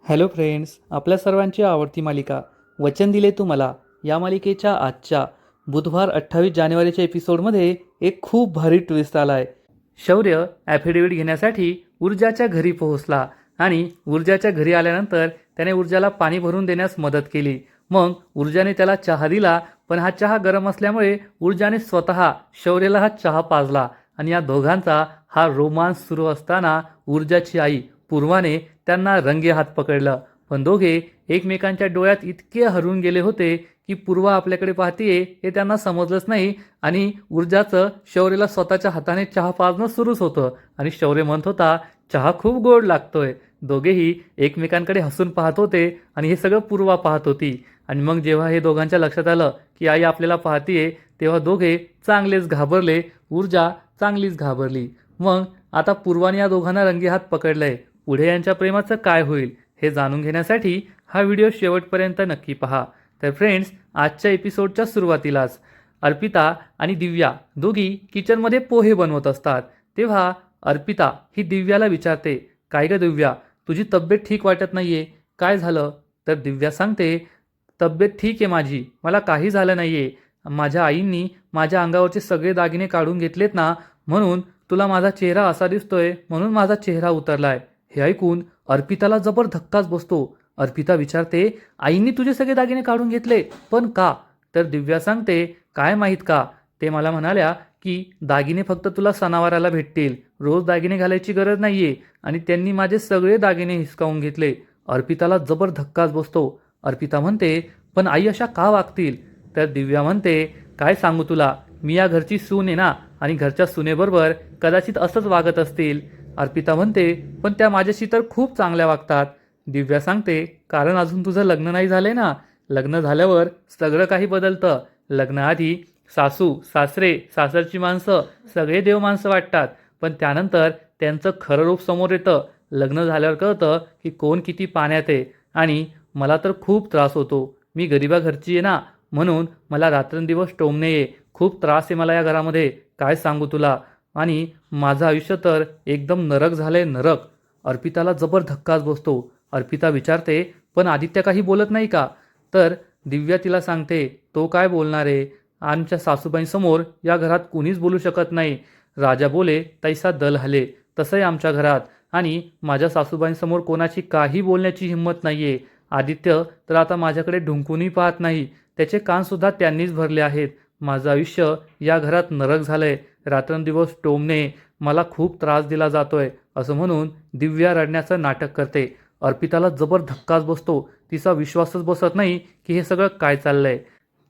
Hello friends, आपल्या सर्वांची आवडती मालिका वचन दिले तू मला या मालिकेच्या आजच्या बुधवार 28 जानेवारीच्या एपिसोडमध्ये एक खूप भारी ट्विस्ट आला आहे. शौर्य ॲफिडेविट घेण्यासाठी ऊर्जाच्या घरी पोहोचला आणि ऊर्जाच्या घरी आल्यानंतर त्याने ऊर्जाला पाणी भरून देण्यास मदत केली. मग ऊर्जाने त्याला चहा दिला, पण हा चहा गरम असल्यामुळे ऊर्जाने स्वतः शौर्याला हा चहा पाजला आणि या दोघांचा हा रोमांस सुरू असताना ऊर्जाची आई पूर्वाने त्यांना रंगे हात पकडलं. पण दोघे एकमेकांच्या डोळ्यात इतके हरवून गेले होते की पूर्वा आपल्याकडे पाहतीये हे त्यांना समजलंच नाही आणि ऊर्जाचं शौर्यला स्वतःच्या हाताने चहा पाजणं सुरूच होतं आणि शौर्य म्हणत होता, चहा खूप गोड लागतोय. दोघेही एकमेकांकडे हसून पाहत होते आणि हे सगळं पूर्वा पाहत होती. आणि मग जेव्हा हे दोघांच्या लक्षात आलं की आई आपल्याला पाहतीये, तेव्हा दोघे चांगलेच घाबरले. ऊर्जा चांगलीच घाबरली. मग आता पूर्वाने या दोघांना रंगेहात पकडलंय. पुढे यांच्या प्रेमाचं काय होईल हे जाणून घेण्यासाठी हा व्हिडिओ शेवटपर्यंत नक्की पहा. तर फ्रेंड्स, आजच्या एपिसोडच्या सुरुवातीलाच अर्पिता आणि दिव्या दोघी किचनमध्ये पोहे बनवत असतात. तेव्हा अर्पिता ही दिव्याला विचारते, काय ग दिव्या, तुझी तब्येत ठीक वाटत नाहीये, काय झालं? तर दिव्या सांगते, तब्येत ठीक आहे माझी, मला काही झालं नाहीये. माझ्या आईंनी माझ्या अंगावरचे सगळे दागिने काढून घेतलेत ना, म्हणून तुला माझा चेहरा असा दिसतोय, म्हणून माझा चेहरा उतरलाय. हे ऐकून अर्पिताला जबर धक्काच बसतो. अर्पिता विचारते, आईंनी तुझे सगळे दागिने काढून घेतले, पण का? तर दिव्या सांगते, काय माहीत का, ते मला म्हणाल्या की दागिने फक्त तुला सणावाराला भेटतील, रोज दागिने घालायची गरज नाहीये, आणि त्यांनी माझे सगळे दागिने हिसकावून घेतले. अर्पिताला जबर धक्काच बसतो. अर्पिता म्हणते, पण आई अशा का वागतील? तर दिव्या म्हणते, काय सांगू तुला, मी या घरची सून आहे ना, आणि घरच्या सुनेबरोबर कदाचित असंच वागत असतील. अर्पिता म्हणते, पण त्या माझ्याशी तर खूप चांगल्या वागतात. दिव्या सांगते, कारण अजून तुझं लग्न नाही झालंय ना, लग्न झाल्यावर सगळं काही बदलतं. लग्नाआधी सासू सासरे सासरची माणसं सगळे देव माणसं वाटतात, पण त्यानंतर त्यांचं खरं रूप समोर येतं. लग्न झाल्यावर कळतं की कोण किती पाण्यात आहे. आणि मला तर खूप त्रास होतो, मी गरिबा घरची आहे ना, म्हणून मला रात्रंदिवस टोमणे ये, खूप त्रास आहे मला या घरामध्ये, काय सांगू तुला. आणि माझं आयुष्य तर एकदम नरक झालंय, नरक. अर्पिताला जबर धक्काच बसतो. अर्पिता विचारते, पण आदित्य काही बोलत नाही का? तर दिव्या तिला सांगते, तो काय बोलणार आहे, आमच्या सासूबाईंसमोर या घरात कुणीच बोलू शकत नाही. राजा बोले तैसा दल हले, तसं आहे आमच्या घरात, आणि माझ्या सासूबाईंसमोर कोणाची काही बोलण्याची हिंमत नाहीये. आदित्य तर आता माझ्याकडे ढुंकूनही पाहत नाही, त्याचे कानसुद्धा त्यांनीच भरले आहेत. माझं आयुष्य या घरात नरक झालंय, रात्रंदिवस टोमणे, मला खूप त्रास दिला जातोय, असं म्हणून दिव्या रडण्याचं नाटक करते. अर्पिताला जबर धक्काच बसतो. तिचा विश्वासच बसत नाही की हे सगळं काय चाललंय.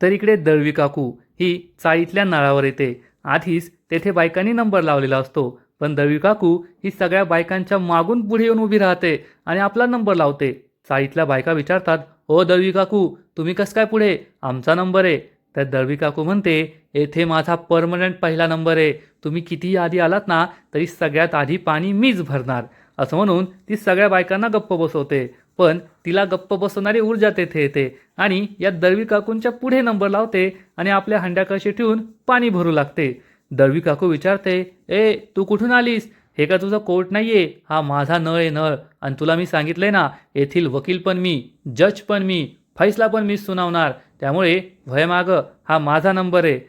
तर इकडे दळवी काकू ही चाळीतल्या नळावर येते. आधीच तेथे बायकांनी नंबर लावलेला असतो, पण दळवी काकू ही सगळ्या बायकांच्या मागून पुढे येऊन उभी राहते आणि आपला नंबर लावते. चाळीतल्या बायका विचारतात, ओ दळवी काकू, तुम्ही कसं काय पुढे, आमचा नंबर आहे. तर दळवी काकू म्हणते, येथे माझा परमनंट पहिला नंबर आहे, तुम्ही कितीही आधी आलात ना तरी सगळ्यात आधी पाणी मीच भरणार. असं म्हणून ती सगळ्या बायकांना गप्प बसवते. पण तिला गप्प बसवणारी ऊर्जा तेथे येते आणि या दळवी काकूंच्या पुढे नंबर लावते आणि आपल्या हंड्याकळशी ठेवून पाणी भरू लागते. दळवी काकू विचारते, ए तू कुठून आलीस, हे का तुझं कोर्ट नाहीये, हा माझा नळ आहे, नळ, आणि तुला मी सांगितलंय ना, येथील वकील पण मी, जज पण मी, फैसला पण मीच सुनावणार, त्यामुळे भय माग, हा माझा नंबर आहे.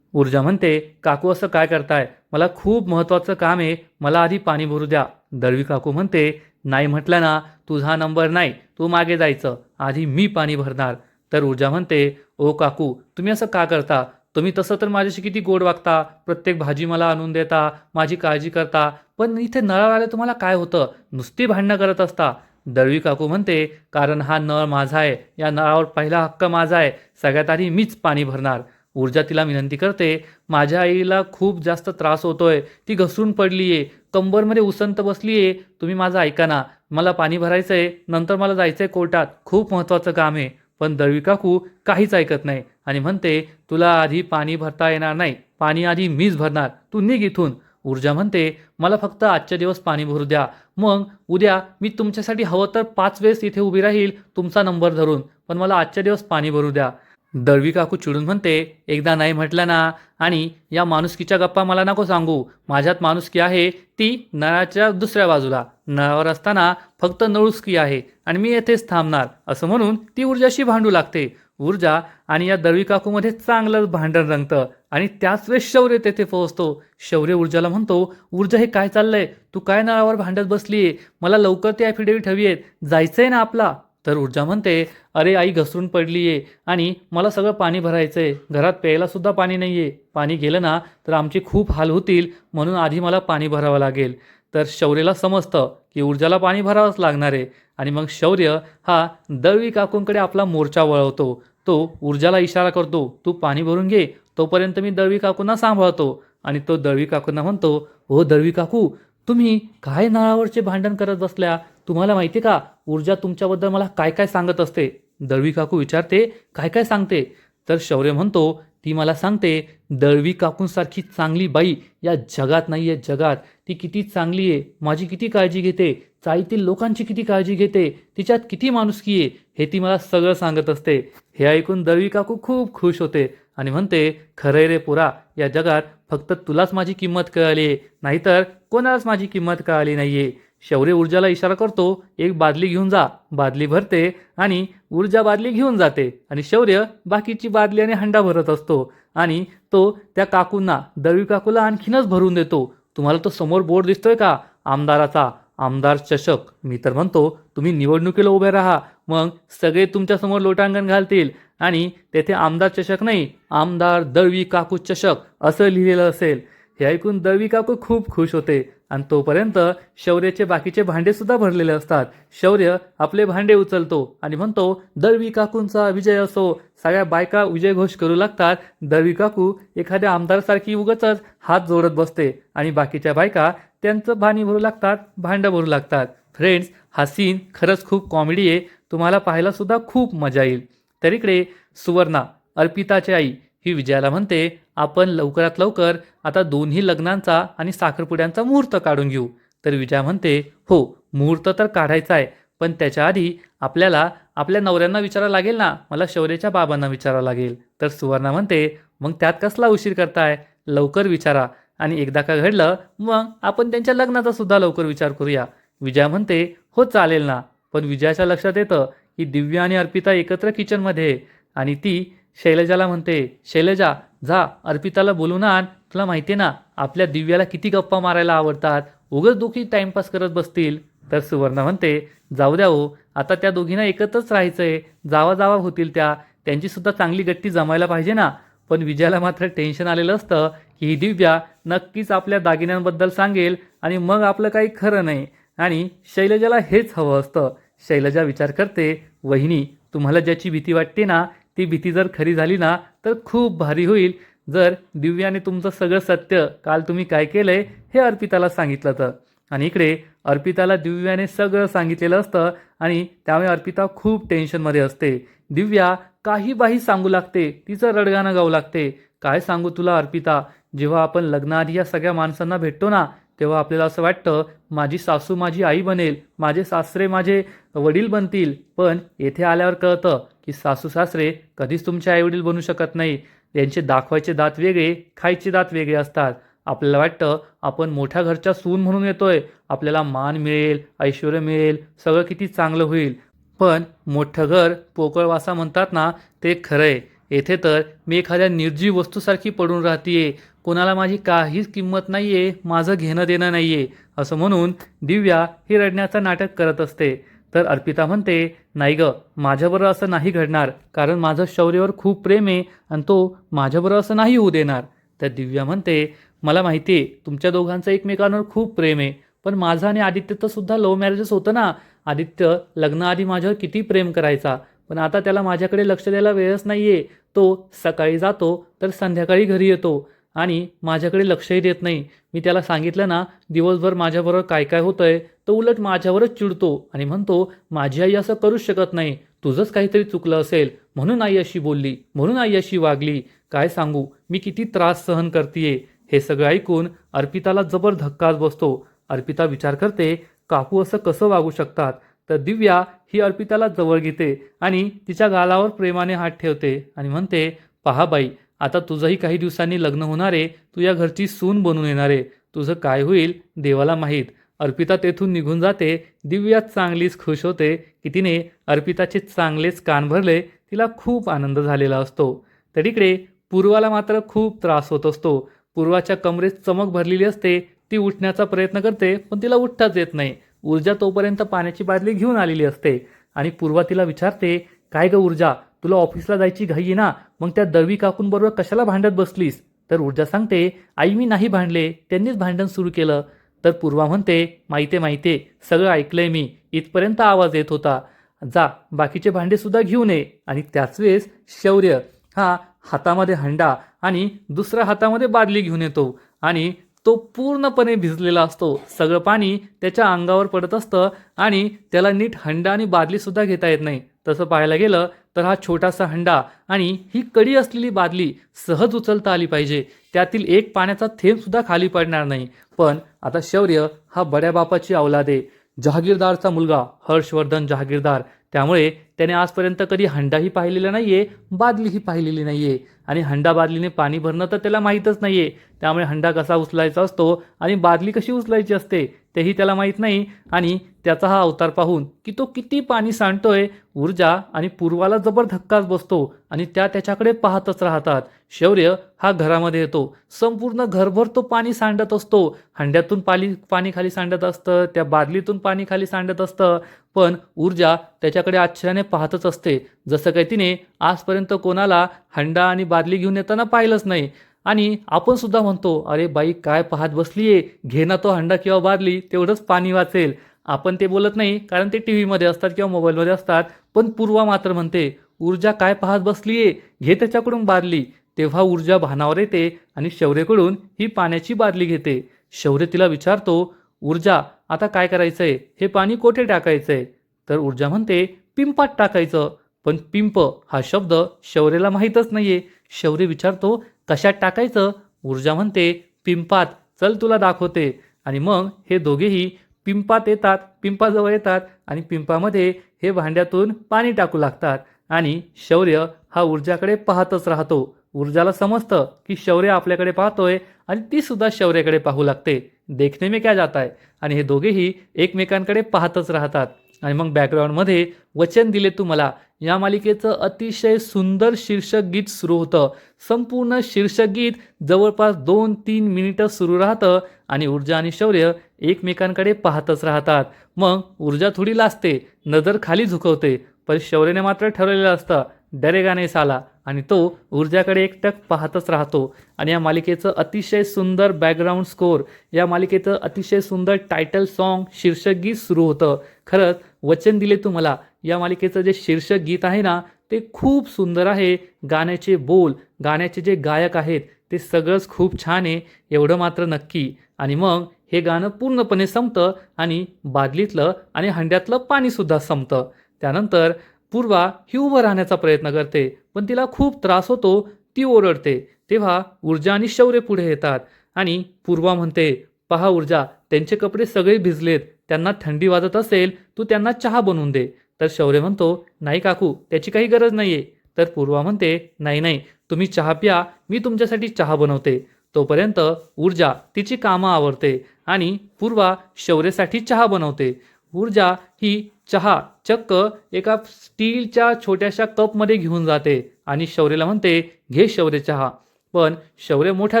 ऊर्जा म्हणते, काकू असं काय करताय, मला खूप महत्त्वाचं काम आहे, मला आधी पाणी भरू द्या. दळवी काकू म्हणते, नाही म्हटलं ना, तुझा नंबर नाही, तू मागे जायचं, आधी मी पाणी भरणार. तर ऊर्जा म्हणते, ओ काकू, तुम्ही असं का करता, तुम्ही तसं तर माझ्याशी किती गोड वागता, प्रत्येक भाजी मला आणून देता, माझी काळजी करता, पण इथे नळावाले तुम्हाला काय होतं, नुसती भांडणं करत असता. दळवी काकू म्हणते, कारण हा नळ माझा आहे, या नळावर पहिला हक्क माझा आहे, सगळ्यात आधी मीच पाणी भरणार. ऊर्जा तिला विनंती करते, माझ्या आईला खूप जास्त त्रास होतोय, ती घसरून पडलीये, कंबरमध्ये उसंत बसलीये, तुम्ही माझं ऐका ना, मला पाणी भरायचंय, नंतर मला जायचंय कोर्टात, खूप महत्त्वाचं काम आहे. पण दळवी काकू काहीच ऐकत नाही आणि म्हणते, तुला आधी पाणी भरता येणार नाही, पाणी आधी मीच भरणार, तू निघ इथून. ऊर्जा म्हणते, मला फक्त आजच्या दिवस पाणी भरू द्या, मग उद्या मी तुमच्यासाठी हवं तर 5 वेळेस इथे उभी राहील तुमचा नंबर धरून, पण मला आजच्या दिवस पाणी भरू द्या. दळवी काकू चिडून म्हणते, एकदा नाही म्हटलं ना. आणि या माणुसकीच्या गप्पा मला नको सांगू. माझ्यात माणुसकी आहे ती नळाच्या दुसऱ्या बाजूला. नळावर असताना फक्त नळुसकी आहे आणि मी येथेच थांबणार, असं म्हणून ती ऊर्जाशी भांडू लागते. ऊर्जा आणि या दळवी काकूमध्ये चांगलं भांडण रंगतं आणि त्याच वेळेस शौर्य तेथे पोहोचतो. शौर्य ऊर्जाला म्हणतो, ऊर्जा हे काय चाललंय? तू काय नळावर भांडत बसलीये? मला लवकर ती ॲफिडेव्हिट हवी आहे, जायचंय ना आपला. तर ऊर्जा म्हणते, अरे आई घसरून पडलीये आणि मला सगळं पाणी भरायचंय, घरात प्यायला सुद्धा पाणी नाहीये. पाणी गेलं ना तर आमचे खूप हाल होतील, म्हणून आधी मला पाणी भरावं लागेल. तर शौर्यला समजतं की ऊर्जाला पाणी भरावंच लागणार आहे आणि मग शौर्य हा दळवी काकूंकडे आपला मोर्चा वळवतो. तो ऊर्जाला इशारा करतो, तू पाणी भरून घे, तोपर्यंत मी दळवी काकूंना सांभाळतो. आणि तो दळवी काकूंना म्हणतो, हो दळवी काकू, तुम्ही काय नळावरचे भांडण करत बसल्या? तुम्हाला माहिती का ऊर्जा तुमच्याबद्दल मला काय काय सांगत असते? दळवी काकू विचारते, काय काय सांगते? तर शौर्य म्हणतो, ती मला सांगते, दळवी काकूंसारखी चांगली बाई या जगात नाही आहे. जगात ती किती चांगली आहे, माझी किती काळजी घेते, चाळीतील लोकांची किती काळजी घेते, तिच्यात किती माणुसकी आहे, हे ती मला सगळं सांगत असते. हे ऐकून दळवी काकू खूप खुश होते आणि म्हणते, खरंय रे पुरा, या जगात फक्त तुलाच माझी किंमत कळाली आहे, नाहीतर कोणालाच माझी किंमत कळाली नाहीये. शौर्य ऊर्जाला इशारा करतो, एक बादली घेऊन जा. बादली भरते आणि ऊर्जा बादली घेऊन जाते आणि शौर्य बाकीची बादली आणि हंडा भरत असतो आणि तो त्या काकूंना, दळवी काकूला आणखीनच भरून देतो. तुम्हाला तो समोर बोर्ड दिसतोय का आमदाराचा, आमदार चषक? मी तर म्हणतो तुम्ही निवडणुकीला उभे राहा, मग सगळे तुमच्यासमोर लोटांगण घालतील आणि तेथे आमदार चषक नाही, आमदार दळवी काकू चषक असं लिहिलेलं असेल. हे ऐकून दळवी काकू खूप खुश होते आणि तोपर्यंत शौर्याचे बाकीचे भांडे सुद्धा भरलेले असतात. शौर्य आपले भांडे उचलतो आणि म्हणतो, दळवी काकूंचा विजय असो. सगळ्या बायका विजयघोष करू लागतात. दळवी काकू एखाद्या आमदारासारखी उगाचच हात जोडत बसते आणि बाकीच्या बायका त्यांचं पाणी भरू लागतात, भांडं भरू लागतात. फ्रेंड्स, हा सीन खरंच खूप कॉमेडी आहे, तुम्हाला पाहायला सुद्धा खूप मजा येईल. तर इकडे सुवर्णा, अर्पिताची आई, ही विजयाला म्हणते, आपण लवकरात लवकर आता दोन्ही लग्नांचा आणि साखरपुड्यांचा मुहूर्त काढून घेऊ. तर विजया म्हणते, हो मुहूर्त तर काढायचा आहे, पण त्याच्या आधी आपल्याला आपल्या नवऱ्यांना विचारावं लागेल ना, मला शौर्याच्या बाबांना विचारावं लागेल. तर सुवर्णा म्हणते, मग त्यात कसला उशीर करताय, लवकर विचारा आणि एकदा का घडलं मग आपण त्यांच्या लग्नाचा सुद्धा लवकर विचार करूया. विजया म्हणते, हो चालेल ना. पण विजयाच्या लक्षात येतं की दिव्या आणि अर्पिता एकत्र किचनमध्ये आहे आणि ती शैलजाला म्हणते, शैलजा जा अर्पिताला बोलून आण, तुला माहिती आहे ना आपल्या दिव्याला किती गप्पा मारायला आवडतात, उगाच दोघी टाइमपास करत बसतील. तर सुवर्णा म्हणते, जाऊ द्या हो, आता त्या दोघींना एकत्रच राहायचंय, जावा जावा होतील त्या, त्यांची सुद्धा चांगली गट्टी जमायला पाहिजे ना. पण विजयाला मात्र टेन्शन आलेलं असतं की ही दिव्या नक्कीच आपल्या दागिन्यांबद्दल सांगेल आणि मग आपलं काही खरं नाही आणि शैलजाला हेच हवं असतं. शैलजा विचार करते, वहिनी तुम्हाला ज्याची भीती वाटते ना, ती भीती जर खरी झाली ना तर खूप भारी होईल. जर दिव्याने तुमचं सगळं सत्य काल तुम्ही काय केलंय हे अर्पिताला सांगितलं तर. आणि इकडे अर्पिताला दिव्याने सगळं सांगितलेलं असतं आणि त्यामुळे अर्पिता खूप टेन्शनमध्ये असते. दिव्या काही बाही सांगू लागते, तिचं रडगाणं गाऊ लागते. काय सांगू तुला अर्पिता, जेव्हा आपण लग्नाआधी या सगळ्या माणसांना भेटतो ना, तेव्हा आपल्याला असं वाटतं माझी सासू माझी आई बनेल, माझे सासरे माझे वडील बनतील. पण येथे आल्यावर कळतं की सासू सासरे कधीच तुमचे आईवडील बनू शकत नाही. त्यांचे दाखवायचे दात वेगळे, खायचे दात वेगळे असतात. आपल्याला वाटतं आपण मोठ्या घरच्या सून म्हणून येतोय, आपल्याला मान मिळेल, ऐश्वर्य मिळेल, सगळं किती चांगलं होईल. पण मोठं घर पोकळ वासा म्हणतात ना, ते खरंय. येथे तर मी एखाद्या निर्जीव वस्तूसारखी पडून राहतीये, कोणाला माझी काहीच किंमत नाहीये, माझं घेणं देणं नाहीये, असं म्हणून दिव्या ही रडण्याचं नाटक करत असते. तर अर्पिता म्हणते, नाही ग, माझ्याबरोबर असं नाही घडणार, कारण माझं शौर्यावर खूप प्रेम आहे आणि तो माझ्याबरोबर असं नाही होऊ देणार. तर दिव्या म्हणते, मला माहिती आहे तुमच्या दोघांचं एकमेकांवर खूप प्रेम आहे, पण माझं आणि आदित्यचं सुद्धा लव्ह मॅरेजच होतं ना. आदित्य लग्नाआधी माझ्यावर किती प्रेम करायचा, पण आता त्याला माझ्याकडे लक्ष द्यायला वेळच नाहीये. तो सकाळी जातो तर संध्याकाळी घरी येतो आणि माझ्याकडे लक्षही देत नाही. मी त्याला सांगितलं ना दिवसभर माझ्याबरोबर काय काय होतंय, तो उलट माझ्यावरच चिडतो आणि म्हणतो, माझी आई असं करूच शकत नाही, तुझंच काहीतरी चुकलं असेल म्हणून आई अशी बोलली, म्हणून आई अशी वागली. काय सांगू मी किती त्रास सहन करतीये. हे सगळं ऐकून अर्पिताला जबर धक्काच बसतो. अर्पिता विचार करते, काकू असं कसं वागू शकतात, तर दिव्या ही अर्पिताला जवळ घेते आणि तिच्या गालावर प्रेमाने हात ठेवते आणि म्हणते, पहा बाई, आता तुझंही काही दिवसांनी लग्न होणार आहे, तू या घरची सून बनून येणार आहे, तुझं काय होईल देवाला माहीत. अर्पिता तेथून निघून जाते. दिव्या चांगलीच खुश होते की तिने अर्पिताचे चांगलेच कान भरले. तिला खूप आनंद झालेला असतो. तर इकडे पूर्वाला मात्र खूप त्रास होत असतो. पूर्वाच्या कमरेत चमक भरलेली असते. ती उठण्याचा प्रयत्न करते पण तिला उठताच येत नाही. ऊर्जा तोपर्यंत पाण्याची बादली घेऊन आलेली असते आणि पूर्वा तिला विचारते, काय ग ऊर्जा, तुला ऑफिसला जायची घाई आहे ना, मग त्या दळवी काकूंबरोबर कशाला भांडत बसलीस? तर ऊर्जा सांगते, आई मी नाही भांडले, त्यांनीच भांडण सुरू केलं. तर पूर्वा म्हणते, माहिती सगळं ऐकलंय मी, इथपर्यंत आवाज येत होता, जा बाकीचे भांडे सुद्धा घेऊन ये. आणि त्याच वेळेस शौर्य हा हातामध्ये हंडा आणि दुसऱ्या हातामध्ये बादली घेऊन येतो आणि तो पूर्णपणे भिजलेला असतो. सगळं पाणी त्याच्या अंगावर पडत असतं आणि त्याला नीट हंडा आणि बादली सुद्धा घेता येत नाही. तसं पाहायला गेलं तर हा छोटासा हंडा आणि ही कडी असलेली बादली सहज उचलता आली पाहिजे, त्यातील एक पाण्याचा थेंब सुद्धा खाली पडणार नाही. पण आता शौर्य हा बड्या बापाची औलाद आहे, जहागीरदारचा मुलगा हर्षवर्धन जहागीरदार, त्यामुळे त्याने आजपर्यंत कधी हंडाही पाहिलेला नाहीये, बादलीही पाहिलेली नाहीये आणि हंडा बादलीने पाणी भरणं तर त्याला माहीतच नाहीये. त्यामुळे हंडा कसा उचलायचा असतो आणि बादली कशी उचलायची असते तेही त्याला माहीत नाही. आणि त्याचा हा अवतार पाहून की तो किती पाणी सांडतोय, ऊर्जा आणि पूर्वाला जबर धक्काच बसतो आणि त्या त्याच्याकडे पाहतच राहतात. शौर्य हा घरामध्ये येतो. संपूर्ण घरभर तो पाणी सांडत असतो. हंड्यातून पाणी खाली सांडत असतं, त्या बादलीतून पाणी खाली सांडत असतं. पण ऊर्जा त्याच्याकडे आश्चर्याने पाहतच असते, जसं काही तिने आजपर्यंत कोणाला हंडा आणि बादली घेऊन येताना पाहिलंच नाही. आणि आपण सुद्धा म्हणतो, अरे बाई काय पाहत बसलीये, घे ना तो हंडा किंवा बादली, तेवढंच पाणी वाचेल. आपण ते बोलत नाही कारण ते टीव्हीमध्ये असतात किंवा मोबाईलमध्ये असतात. पण पूर्वा मात्र म्हणते, ऊर्जा काय पाहत बसलीये, घे त्याच्याकडून बादली. तेव्हा ऊर्जा भानावर येते आणि शौर्यकडून ही पाण्याची बादली घेते. शौर्य तिला विचारतो, ऊर्जा आता काय करायचंय, हे पाणी कोठे टाकायचंय? तर ऊर्जा म्हणते, पिंपात टाकायचं. पण पिंप हा शब्द शौर्यला माहीतच नाहीये. शौर्य विचारतो, कशात टाकायचं? ऊर्जा म्हणते, पिंपात, चल तुला दाखवते. आणि मग हे दोघेही पिंपात येतात, पिंपाजवळ येतात आणि पिंपामध्ये हे भांड्यातून पाणी टाकू लागतात. आणि शौर्य हा ऊर्जाकडे पाहतच राहतो. ऊर्जाला समजतं की शौर्य आपल्याकडे पाहतोय आणि ती सुद्धा शौर्याकडे पाहू लागते. देखने में क्या जाता है. आणि हे दोघेही एकमेकांकडे पाहतच राहतात. आणि मग बॅकग्राऊंडमध्ये वचन दिले तू मला या मालिकेचं अतिशय सुंदर शीर्षक गीत सुरू होतं. संपूर्ण शीर्षक गीत जवळपास 2-3 मिनिटं सुरू राहतं आणि ऊर्जा आणि शौर्य एकमेकांकडे पाहतच राहतात. मग ऊर्जा थोडी लाजते, नजर खाली झुकवते, पण शौर्यने मात्र ठरवलेलं असतं, डरेगा नहीं साला, आणि तो ऊर्जाकडे एकटक पाहतच राहतो. आणि या मालिकेचं अतिशय सुंदर बॅकग्राऊंड स्कोर, या मालिकेचं अतिशय सुंदर टायटल सॉन्ग शीर्षक गीत सुरू होतं. खरंच वचन दिले तू मला या मालिकेचं जे शीर्षक गीत आहे ना, ते खूप सुंदर आहे. गाण्याचे बोल, गाण्याचे जे गायक आहेत ते सगळंच खूप छान आहे, एवढं मात्र नक्की. आणि मग हे गाणं पूर्णपणे संपतं आणि बादलीतलं आणि हंड्यातलं पाणीसुद्धा संपतं. त्यानंतर पूर्वा ही उभं राहण्याचा प्रयत्न करते पण तिला खूप त्रास होतो, ती ओरडते. तेव्हा ऊर्जा आणि शौर्य पुढे येतात आणि पूर्वा म्हणते, पहा ऊर्जा, त्यांचे कपडे सगळे भिजलेत, त्यांना थंडी वाजत असेल, तू त्यांना चहा बनवून दे. तर शौर्य म्हणतो, नाही काकू, त्याची काही गरज नाहीये. तर पूर्वा म्हणते, नाही, तुम्ही चहा प्या, मी तुमच्यासाठी चहा बनवते. तोपर्यंत ऊर्जा तिची कामं आवरते आणि पूर्वा शौर्यसाठी चहा बनवते. ऊर्जा ही चहा चक्क एका स्टीलच्या छोट्याशा कपमध्ये घेऊन जाते आणि शौर्यला म्हणते, घे शौर्य चहा. पण शौर्य मोठ्या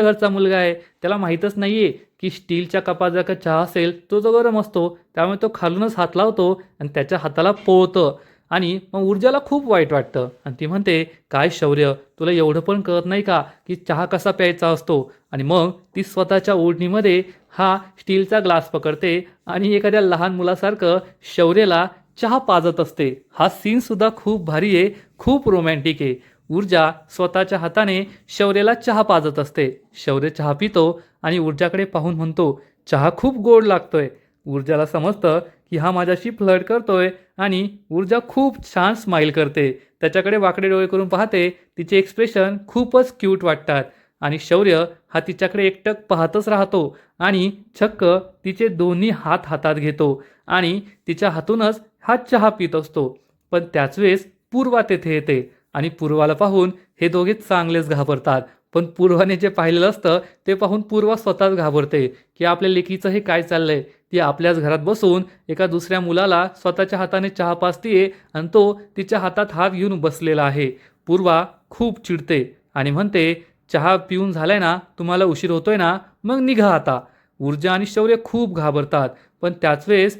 घरचा मुलगा आहे, त्याला माहीतच नाहीये की स्टीलच्या कपात जर का चहा असेल तो जो गरम असतो, त्यामुळे तो खालूनच हात लावतो आणि त्याच्या हाताला पोळतं. आणि मग ऊर्जाला खूप वाईट वाटतं आणि ती म्हणते, काय शौर्य, तुला एवढं पण कळत नाही का की चहा कसा प्यायचा असतो? आणि मग ती स्वतःच्या ओढणीमध्ये हा स्टीलचा ग्लास पकडते आणि एखाद्या लहान मुलासारखं शौर्यला चहा पाजत असते. हा सीन सुद्धा खूप भारी आहे, खूप रोमॅन्टिक आहे. ऊर्जा स्वतःच्या हाताने शौर्याला चहा पाजत असते. शौर्य चहा पितो आणि ऊर्जाकडे पाहून म्हणतो, चहा खूप गोड लागतोय. ऊर्जाला समजतं की हा माझ्याशी फ्लर्ट करतोय आणि ऊर्जा खूप छान स्माईल करते. त्याच्याकडे वाकडे डोळे करून पाहते. तिचे एक्सप्रेशन खूपच क्यूट वाटतात आणि शौर्य हा तिच्याकडे एकटक पाहतच राहतो आणि चक्क तिचे दोन्ही हात हातात घेतो आणि तिच्या हातूनच हा चहा पित असतो. पण त्याच वेळेस पूर्वा तेथे येते आणि पूर्वाला पाहून हे दोघे चांगलेच घाबरतात. पण पूर्वाने जे पाहिलेलं असतं ते पाहून पूर्वा स्वतःच घाबरते की आपल्या लेकीचं हे काय चाललंय. ती आपल्याच घरात बसून एका दुसऱ्या मुलाला स्वतःच्या हाताने चहा पाजतीये आणि तो तिच्या हातात हात घेऊन बसलेला आहे. पूर्वा खूप चिडते आणि म्हणते, चहा पिऊन झालाय ना, तुम्हाला उशीर होतोय ना, मग निघा आता. ऊर्जा आणि शौर्य खूप घाबरतात. पण त्याच वेळेस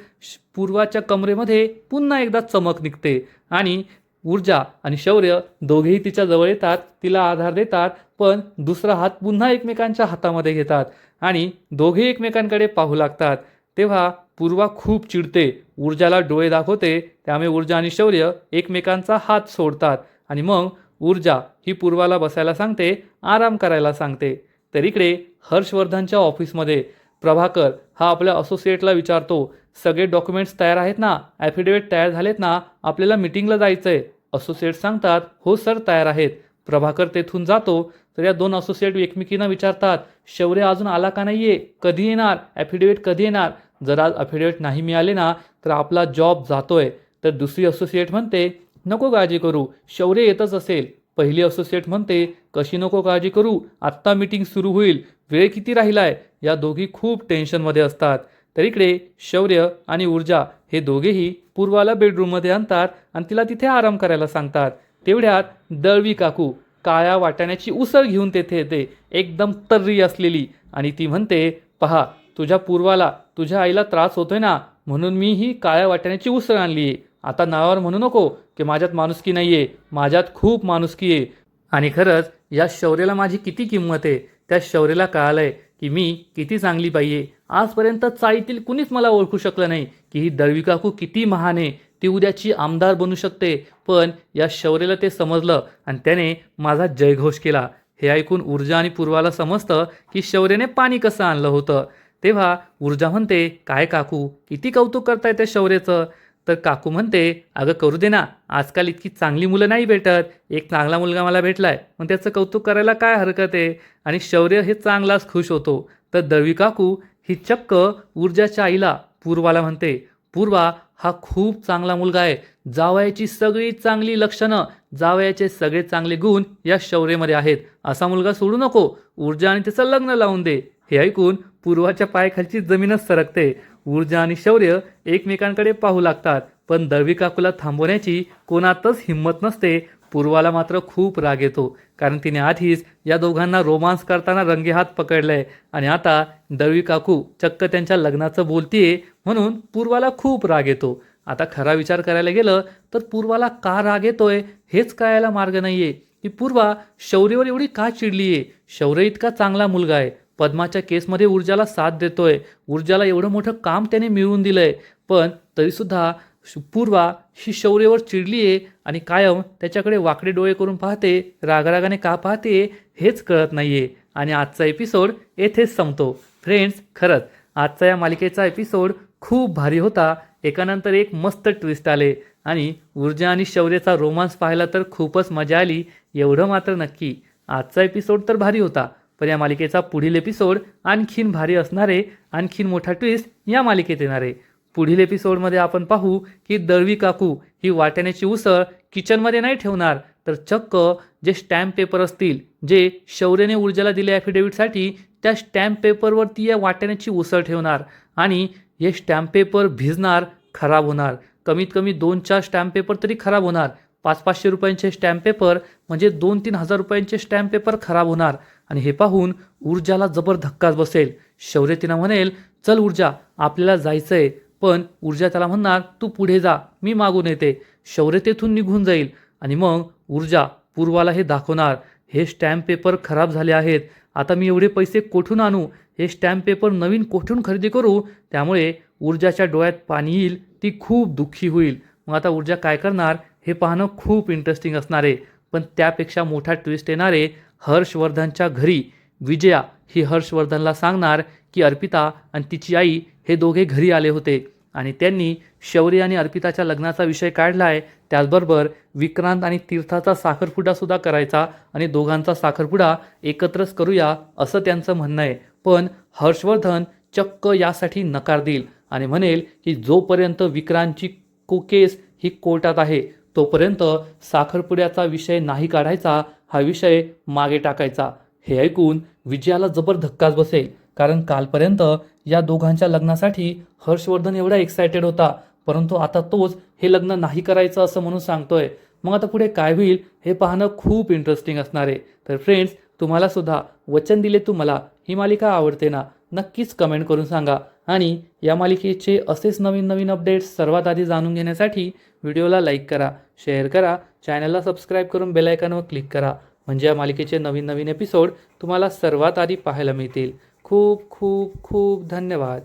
पूर्वाच्या कमरेमध्ये पुन्हा एकदा चमक निघते आणि ऊर्जा आणि शौर्य दोघेही तिच्या जवळ येतात, तिला आधार देतात. पण दुसरा हात पुन्हा एकमेकांच्या हातामध्ये घेतात आणि दोघे एकमेकांकडे पाहू लागतात. तेव्हा पूर्वा खूप चिडते, ऊर्जाला डोळे दाखवते. त्यामुळे ऊर्जा आणि शौर्य एकमेकांचा हात सोडतात आणि मग ऊर्जा ही पूर्वाला बसायला सांगते, आराम करायला सांगते. तर इकडे हर्षवर्धनच्या ऑफिसमध्ये प्रभाकर हा आपल्या असोसिएटला विचारतो, सगळे डॉक्युमेंट्स तयार आहेत ना, ॲफिडेविट तयार झालेत ना, आपल्याला मिटिंगला जायचंय. असोसिएट सांगतात, हो सर तयार आहेत. प्रभाकर तेथून जातो तर या दोन असोसिएट एकमेकींना विचारतात, शौर्य अजून आला का नाहीये, कधी येणार, ॲफिडेविट कधी येणार. जर आज ॲफिडेविट नाही मिळाले ना तर आपला जॉब जातोय. तर दुसरी असोसिएट म्हणते, नको काळजी करू, शौर्य येतच असेल. पहिली असोसिएट म्हणते, कशी नको काळजी करू, आत्ता मीटिंग सुरू होईल, वेळ किती राहिलाय. या दोघी खूप टेन्शनमध्ये असतात. तर इकडे शौर्य आणि ऊर्जा हे दोघेही पूर्वाला बेडरूममध्ये आणतात आणि तिला तिथे आराम करायला सांगतात. तेवढ्यात दळवी काकू काळ्या वाटाण्याची उसळ घेऊन तेथे येते, एकदम तर्री असलेली. आणि ती म्हणते, पहा तुझ्या पूर्वाला तुझ्या आईला त्रास होतोय ना, म्हणून मी ही काळ्या वाटाण्याची उसळ आणली आहे. आता नावावर म्हणू नको की माझ्यात माणुसकी नाही आहे, माझ्यात खूप माणुसकी आहे. आणि खरंच या शौर्याला माझी किती किंमत आहे. त्या शौर्याला कळालंय की मी किती चांगली बाई आहे. आजपर्यंत चाळीतील कुणीच मला ओळखू शकलं नाही की ही दळवी काकू किती महान आहे, ती उद्याची आमदार बनू शकते. पण या शौर्याला ते समजलं आणि त्याने माझा जयघोष केला. हे ऐकून ऊर्जा आणि पूर्वाला समजतं की शौर्याने पाणी कसं आणलं होतं. तेव्हा ऊर्जा म्हणते, काय काकू किती कौतुक करताय त्या शौर्याचं. तर काकू म्हणते, अगं करू दे ना, आजकाल इतकी चांगली मुलं नाही भेटत, एक चांगला मुलगा मला भेटलाय, मग त्याचं कौतुक करायला काय हरकत आहे. आणि शौर्य हे चांगलाच खुश होतो. तर दळवी काकू ही चक्क ऊर्जाच्या आईला पूर्वाला म्हणते, पूर्वा हा खूप चांगला मुलगा आहे, जावयाची सगळी चांगली लक्षणं, जावयाचे सगळे चांगले गुण या शौर्यमध्ये आहेत, असा मुलगा सोडू नको, ऊर्जा आणि तिचं लग्न लावून दे. हे ऐकून पूर्वाच्या पायाखालची जमीनच सरकते. ऊर्जा आणि शौर्य एकमेकांकडे पाहू लागतात. पण दळवी काकूला थांबवण्याची कोणातच हिंमत नसते. पूर्वाला मात्र खूप राग येतो, कारण तिने आधीच या दोघांना रोमांस करताना रंगेहात पकडलंय आणि आता दळवी काकू चक्क त्यांच्या लग्नाचं बोलतीये, म्हणून पूर्वाला खूप राग येतो. आता खरा विचार करायला गेलं तर पूर्वाला का राग येतोय हेच कळायला मार्ग नाहीये की पूर्वा शौर्यवर एवढी का चिडलीये. शौर्य इतका चांगला मुलगा आहे, पद्माच्या केसमध्ये ऊर्जाला साथ देतोय, ऊर्जाला एवढं मोठं काम त्याने मिळवून दिलंय, पण तरीसुद्धा पूर्वा ही शौर्यवर चिडली आहे आणि कायम त्याच्याकडे वाकडे डोळे करून पाहते, रागारागाने का पाहते हेच कळत नाहीये. आणि आजचा एपिसोड येथेच संपतो. फ्रेंड्स, खरंच आजचा या मालिकेचा एपिसोड खूप भारी होता. एकानंतर एक मस्त ट्विस्ट आले आणि ऊर्जा आणि शौर्याचा रोमांस पाहायला तर खूपच मजा आली. एवढं मात्र नक्की, आजचा एपिसोड तर भारी होता, पण या मालिकेचा पुढील एपिसोड आणखीन भारी असणारे, आणखीन मोठा ट्विस्ट या मालिकेत येणारे. पुढील एपिसोडमध्ये आपण पाहू की दळवी काकू ही वाटाण्याची उसळ किचनमध्ये नाही ठेवणार, तर चक्क जे स्टॅम्प पेपर असतील जे शौर्यने ऊर्जाला दिले ॲफिडेविटसाठी, त्या स्टॅम्प पेपरवरती या वाटाण्याची उसळ ठेवणार आणि हे स्टॅम्प पेपर भिजणार, खराब होणार. कमीत कमी 2-4 स्टॅम्प पेपर तरी खराब होणार. 500-500 रुपयांचे स्टॅम्प पेपर म्हणजे 2-3 हजार रुपयांचे स्टॅम्प पेपर खराब होणार. आणि हे पाहून ऊर्जाला जबर धक्काच बसेल. शौर्य तिला म्हणेल, चल ऊर्जा आपल्याला जायचंय. पण ऊर्जा त्याला म्हणणार, तू पुढे जा, मी मागून येते. शौर्य तेथून निघून जाईल आणि मग ऊर्जा पूर्वाला हे दाखवणार, हे स्टॅम्प पेपर खराब झाले आहेत, आता मी एवढे पैसे कोठून आणू, हे स्टॅम्प पेपर नवीन कोठून खरेदी करू. त्यामुळे ऊर्जाच्या डोळ्यात पाणी येईल, ती खूप दुःखी होईल. मग आता ऊर्जा काय करणार हे पाहणं खूप इंटरेस्टिंग असणार आहे. पण त्यापेक्षा मोठा ट्विस्ट येणार आहे हर्षवर्धनच्या घरी. विजया ही हर्षवर्धनला सांगणार की अर्पिता आणि तिची आई हे दोघे घरी आले होते आणि त्यांनी शौर्य आणि अर्पिताच्या लग्नाचा विषय काढला आहे. त्याचबरोबर विक्रांत आणि तीर्थाचा साखरपुडासुद्धा करायचा आणि दोघांचा साखरपुडा एकत्रच करूया असं त्यांचं म्हणणं आहे. पण हर्षवर्धन चक्क यासाठी नकार देईल आणि म्हणेल की जोपर्यंत विक्रांतची केस ही कोर्टात आहे तोपर्यंत साखरपुड्याचा विषय नाही काढायचा, हा विषय मागे टाकायचा. हे ऐकून विजयाला जबर धक्काच बसेल, कारण कालपर्यंत या दोघांच्या लग्नासाठी हर्षवर्धन एवढा एक्सायटेड होता, परंतु आता तोच हे लग्न नाही करायचं असं म्हणून सांगतोय. मग आता पुढे काय होईल हे पाहणं खूप इंटरेस्टिंग असणार आहे. तर फ्रेंड्स, तुम्हाला सुद्धा वचन दिले तू मला ही मालिका आवडते ना? नक्कीच कमेंट करून सांगा. आणि या मालिकेचे असेच नवीन नवीन अपडेट्स सर्वात आधी जाणून घेण्यासाठी व्हिडिओला लाईक करा, शेअर करा, चॅनलला सबस्क्राईब करून बेल आयकॉनवर क्लिक करा, म्हणजे या मालिकेचे नवीन नवीन एपिसोड तुम्हाला सर्वात आधी पाहायला मिळतील. खूप खूप खूप धन्यवाद.